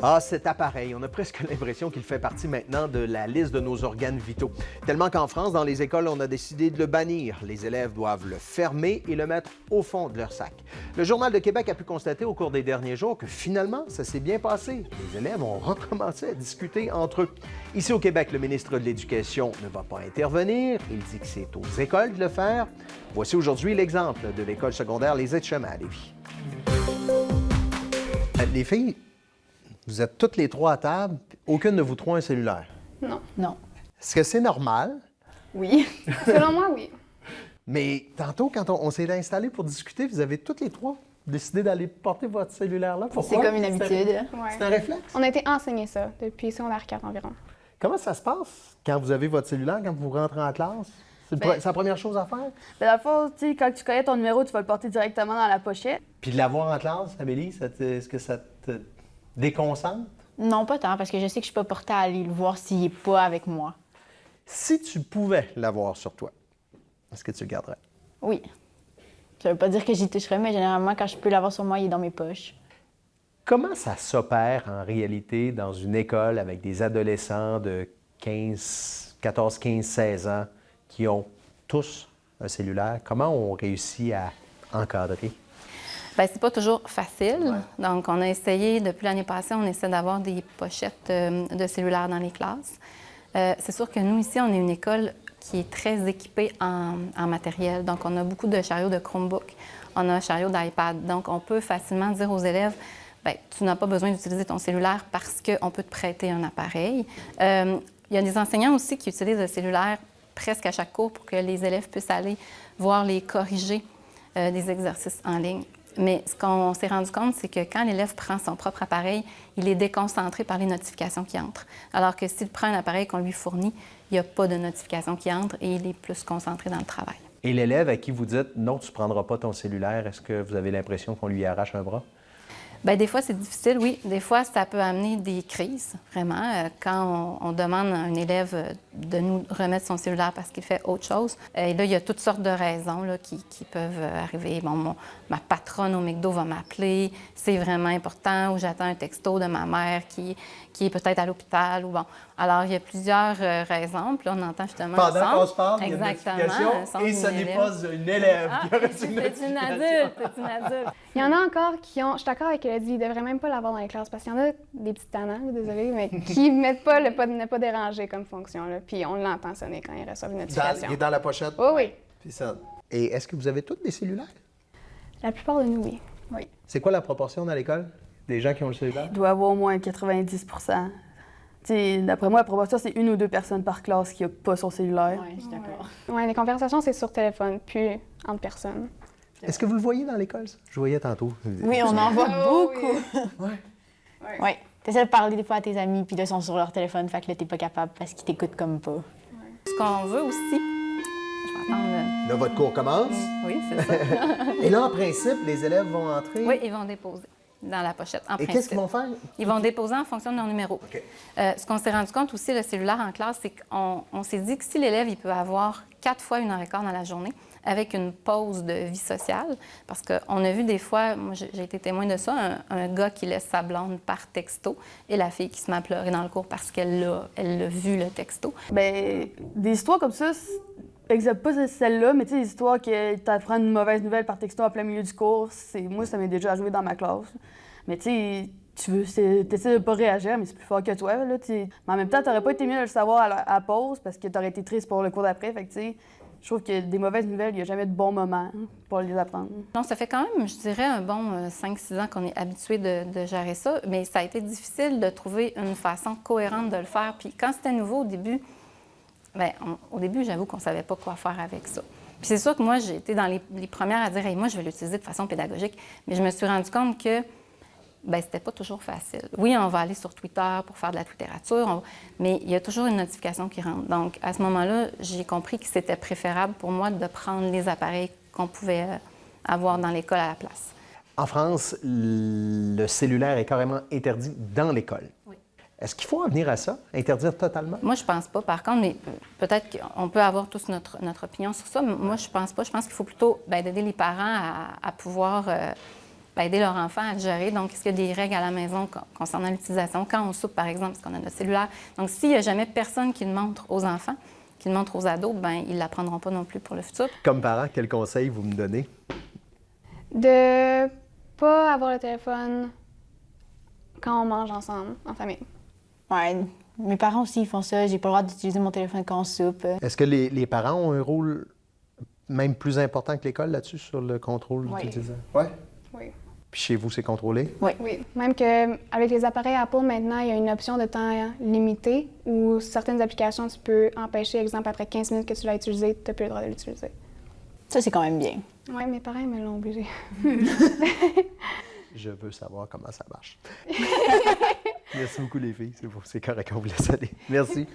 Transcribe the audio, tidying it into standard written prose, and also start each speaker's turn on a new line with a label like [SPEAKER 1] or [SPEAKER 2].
[SPEAKER 1] Ah, cet appareil, on a presque l'impression qu'il fait partie maintenant de la liste de nos organes vitaux. Tellement qu'en France, dans les écoles, on a décidé de le bannir. Les élèves doivent le fermer et le mettre au fond de leur sac. Le Journal de Québec a pu constater au cours des derniers jours que finalement, ça s'est bien passé. Les élèves ont recommencé à discuter entre eux. Ici au Québec, le ministre de l'Éducation ne va pas intervenir. Il dit que c'est aux écoles de le faire. Voici aujourd'hui l'exemple de l'école secondaire Les Aides-Chemins à Lévis. Les filles, vous êtes toutes les trois à table, aucune de vous trois a un cellulaire.
[SPEAKER 2] Non.
[SPEAKER 3] Non.
[SPEAKER 1] Est-ce que c'est normal?
[SPEAKER 3] Oui.
[SPEAKER 2] Selon moi, oui.
[SPEAKER 1] Mais tantôt, quand on s'est installé pour discuter, vous avez toutes les trois décidé d'aller porter votre cellulaire là. Pourquoi?
[SPEAKER 3] C'est comme une habitude.
[SPEAKER 1] C'est un réflexe?
[SPEAKER 2] On a été enseigné ça depuis secondaire 4 environ.
[SPEAKER 1] Comment ça se passe quand vous avez votre cellulaire, quand vous rentrez en classe? C'est la première chose à faire?
[SPEAKER 4] Mais dans le fond, tu sais, quand tu connais ton numéro, tu vas le porter directement dans la pochette.
[SPEAKER 1] Puis de l'avoir en classe, Amélie, est-ce que ça te déconcentre?
[SPEAKER 3] Non, pas tant, parce que je sais que je suis pas portée à aller le voir s'il n'est pas avec moi.
[SPEAKER 1] Si tu pouvais l'avoir sur toi, est-ce que tu le garderais?
[SPEAKER 3] Oui. Ça veut pas dire que j'y toucherais, mais généralement, quand je peux l'avoir sur moi, il est dans mes poches.
[SPEAKER 1] Comment ça s'opère en réalité dans une école avec des adolescents de 14, 15, 16 ans qui ont tous un cellulaire? Comment on réussit à encadrer?
[SPEAKER 5] Bien, c'est pas toujours facile. Ouais. Donc, on a essayé, depuis l'année passée, on essaie d'avoir des pochettes de cellulaires dans les classes. C'est sûr que nous, ici, on est une école qui est très équipée en matériel. Donc, on a beaucoup de chariots de Chromebook, on a un chariot d'iPad. Donc, on peut facilement dire aux élèves, bien, tu n'as pas besoin d'utiliser ton cellulaire parce qu'on peut te prêter un appareil. Il y a des enseignants aussi qui utilisent le cellulaire presque à chaque cours pour que les élèves puissent aller voir les corriger des exercices en ligne. Mais ce qu'on s'est rendu compte, c'est que quand l'élève prend son propre appareil, il est déconcentré par les notifications qui entrent. Alors que s'il prend un appareil qu'on lui fournit, il n'y a pas de notifications qui entrent et il est plus concentré dans le travail.
[SPEAKER 1] Et l'élève à qui vous dites « non, tu ne prendras pas ton cellulaire », est-ce que vous avez l'impression qu'on lui arrache un bras?
[SPEAKER 5] Bien, des fois, c'est difficile, oui. Des fois, ça peut amener des crises, vraiment. Quand on demande à un élève de nous remettre son cellulaire parce qu'il fait autre chose. Et là, il y a toutes sortes de raisons là, qui peuvent arriver. Bon, ma patronne au McDo va m'appeler, c'est vraiment important, ou j'attends un texto de ma mère qui est peut-être à l'hôpital. Ou bon. Alors, il y a plusieurs raisons. Puis là, on entend justement
[SPEAKER 1] pendant qu'on se parle,
[SPEAKER 5] exactement,
[SPEAKER 1] il y a une notification et ce n'est pas une élève qui a reçu une notification.
[SPEAKER 5] C'est une adulte, c'est une adulte.
[SPEAKER 2] Il y en a encore qui ont, je suis d'accord avec elle, il ne devrait même pas l'avoir dans les classes parce qu'il y en a des petits tannants, désolé, mais qui ne mettent pas le ne pas déranger comme fonction. Là, puis on l'entend sonner quand ils reçoivent une notification.
[SPEAKER 1] Il est dans la pochette?
[SPEAKER 2] Oui, oui.
[SPEAKER 1] Puis ça. Et est-ce que vous avez tous des cellulaires?
[SPEAKER 2] La plupart de nous, oui.
[SPEAKER 4] Oui.
[SPEAKER 1] C'est quoi la proportion dans l'école des gens qui ont le cellulaire?
[SPEAKER 4] Il doit y avoir au moins 90 d'après moi, la proportion, c'est 1 ou 2 personnes par classe qui n'ont pas son cellulaire.
[SPEAKER 3] Oui, je suis d'accord.
[SPEAKER 2] Oui, les conversations, c'est sur téléphone, puis entre personnes.
[SPEAKER 1] Est-ce que vous le voyez dans l'école, ça? Je voyais tantôt.
[SPEAKER 3] Oui, on en voit beaucoup.
[SPEAKER 1] Oui.
[SPEAKER 3] Oui. Tu essaies de parler des fois à tes amis, puis là, ils sont sur leur téléphone, fait que là, t'es pas capable parce qu'ils t'écoutent comme pas.
[SPEAKER 5] Ce qu'on veut aussi... Je vais attendre...
[SPEAKER 1] Là, votre cours commence.
[SPEAKER 5] Oui, c'est ça.
[SPEAKER 1] Et là, en principe, les élèves vont entrer.
[SPEAKER 5] Oui, ils vont déposer dans la pochette, en
[SPEAKER 1] Et
[SPEAKER 5] principe.
[SPEAKER 1] qu'est-ce qu'ils vont faire?
[SPEAKER 5] Ils vont déposer en fonction de leur numéro.
[SPEAKER 1] OK.
[SPEAKER 5] Ce qu'on s'est rendu compte aussi, le cellulaire en classe, c'est qu'on s'est dit que si l'élève, il peut avoir 4 fois 1h15 dans la journée, avec une pause de vie sociale, parce qu'on a vu des fois, moi j'ai été témoin de ça, un gars qui laisse sa blonde par texto et la fille qui se met à pleurer dans le cours parce qu'elle l'a vu, le texto.
[SPEAKER 4] Bien, des histoires comme ça, exemple pas celle-là, mais tu sais, des histoires que tu apprends une mauvaise nouvelle par texto en plein milieu du cours, moi, ça m'est déjà arrivé dans ma classe. Mais tu sais, tu essaies de pas réagir, mais c'est plus fort que toi, là, mais en même temps, t'aurais pas été mieux de le savoir à la pause parce que t'aurais été triste pour le cours d'après, fait que tu sais, je trouve que des mauvaises nouvelles, il n'y a jamais de bon moment pour les apprendre.
[SPEAKER 5] Non, ça fait quand même, je dirais, un bon 5-6 ans qu'on est habitué de gérer ça, mais ça a été difficile de trouver une façon cohérente de le faire. Puis quand c'était nouveau au début, bien, au début, j'avoue qu'on ne savait pas quoi faire avec ça. Puis c'est sûr que moi, j'ai été dans les premières à dire hey, « moi, je vais l'utiliser de façon pédagogique », mais je me suis rendu compte que bien, c'était pas toujours facile. Oui, on va aller sur Twitter pour faire de la littérature, mais il y a toujours une notification qui rentre. Donc, à ce moment-là, j'ai compris que c'était préférable pour moi de prendre les appareils qu'on pouvait avoir dans l'école à la place.
[SPEAKER 1] En France, le cellulaire est carrément interdit dans l'école.
[SPEAKER 5] Oui.
[SPEAKER 1] Est-ce qu'il faut en venir à ça, interdire totalement?
[SPEAKER 5] Moi, je pense pas. Par contre, mais peut-être qu'on peut avoir tous notre opinion sur ça. Mais moi, je pense pas. Je pense qu'il faut plutôt d'aider les parents à pouvoir aider leur enfant à le gérer. Donc, est-ce qu'il y a des règles à la maison concernant l'utilisation? Quand on soupe, par exemple, parce qu'on a notre cellulaire. Donc, s'il n'y a jamais personne qui le montre aux enfants, qui le montre aux ados, bien, ils ne l'apprendront pas non plus pour le futur.
[SPEAKER 1] Comme parent, quel conseil vous me donnez?
[SPEAKER 2] De pas avoir le téléphone quand on mange ensemble, en famille.
[SPEAKER 3] Ouais, mes parents aussi ils font ça. J'ai pas le droit d'utiliser mon téléphone quand on soupe.
[SPEAKER 1] Est-ce que les parents ont un rôle même plus important que l'école là-dessus, sur le contrôle
[SPEAKER 3] Oui.
[SPEAKER 1] d'utilisation? Oui.
[SPEAKER 2] Oui.
[SPEAKER 1] Puis chez vous, c'est contrôlé?
[SPEAKER 2] Oui. Même qu'avec les appareils Apple, maintenant, il y a une option de temps limité où certaines applications, tu peux empêcher, exemple, après 15 minutes que tu l'as utilisé, tu n'as plus le droit de l'utiliser.
[SPEAKER 3] Ça, c'est quand même bien.
[SPEAKER 2] Oui, mes parents me l'ont obligé.
[SPEAKER 1] Je veux savoir comment ça marche. Merci beaucoup, les filles. C'est correct, on vous laisse aller. Merci.